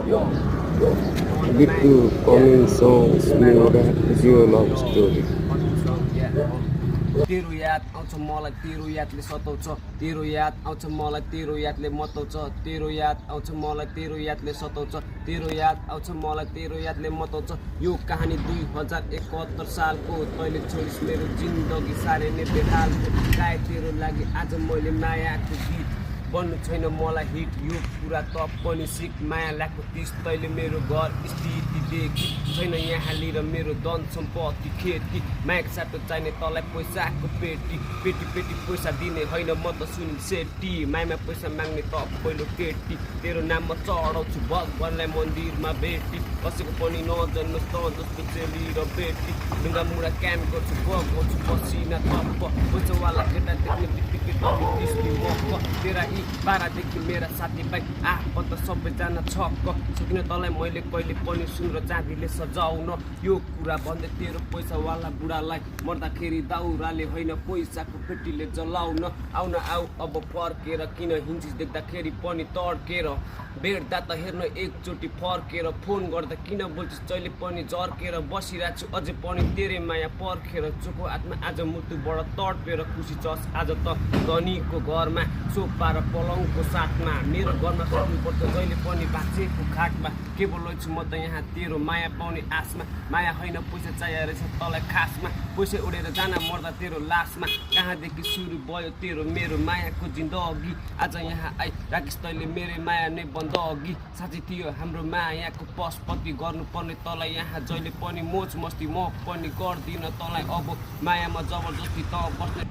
Little coming songs, new rap, real love story. तेरो याद आउँछ मलाई तेरो यादले सताउँछ तेरो याद आउँछ मलाई तेरो यादले मताउँछ तेरो याद आउँछ मलाई तेरो यादले सताउँछ तेरो याद आउँछ मलाई तेरो यादले मताउँछ यो कहानी 2071 सालको तैँले छोडिस् मेरो जिन्दगी साह्रै नै बेहालको गाए तेरो लागि आज मैले मायाको गीत बन्नु छैन मलाई हिट यो कुरा त पनि सिक माया ल्याएको तिस तैँले मेरो घर स्थिति देखि छैन यहाँली र मेरो धन सम्पत्ति खेती मायाको साटो चाहिने तँलाई पैसाको पेटी पेटी पेटी पैसा दिने होइन म त सुनिल सेटी मायामा पैसा माग्ने त पहिलो केटी तेरो नाममा चढाउँछु भगवान्लाई मन्दिरमा भेटी कसैको पनि नजन्नुहोस् त जस्तो चेली र बेटी ढुङ्गा मुढा क्यान गर्छु बगाउँछु पसिना तप पैसावाला केटा देख्ने बित्तिकै तेरा यी बाह्रदेखि मेरा साथीभाइ आफन्त सबैजना छक्क सकिन तँलाई मैले कहिले पनि सुन र चाँदीले सजाउन यो कुरा भन्दै तेरो पैसावाला बुढालाई मर्दाखेरि दाउराले होइन पैसाको पेटीले जलाउन आउन आऊ अब फर्केर किन हिँड्छिस् देख्दाखेरि पनि तड्केर भेट्दा त हेर्न एकचोटि फर्केर फोन गर्दा किन बोल्छिस् जहिले पनि झर्केर बसिरहेको छु अझै पनि तेरे माया पर्खेर चोखो आत्मा आज मृत्युबाट तडपेर खुसी छस् आज त धनीको घरमा सोफा र पलङको साथमा मेरो घरमा सक्नुपर्छ जहिले पनि भाँचेको खाटमा के बोल्छु म त यहाँ तेरो माया पाउने आशमा माया होइन पैसा चाहिएको रहेछ तँलाई खासमा पैसा उडेर जान मर्दा तेरो लासमा कहाँदेखि सुरु भयो तेरो मेरो मायाको जिन्दगी आज यहाँ आइ राखिस् तैँले मेरो माया नै बन्द अघि साँच्चै थियो हाम्रो मायाको पशुपति गर्नुपर्ने तँलाई यहाँ जहिले पनि मोज मस्ती म पनि गर्दिनँ तँलाई अब मायामा जबरजस्ती त बस्ने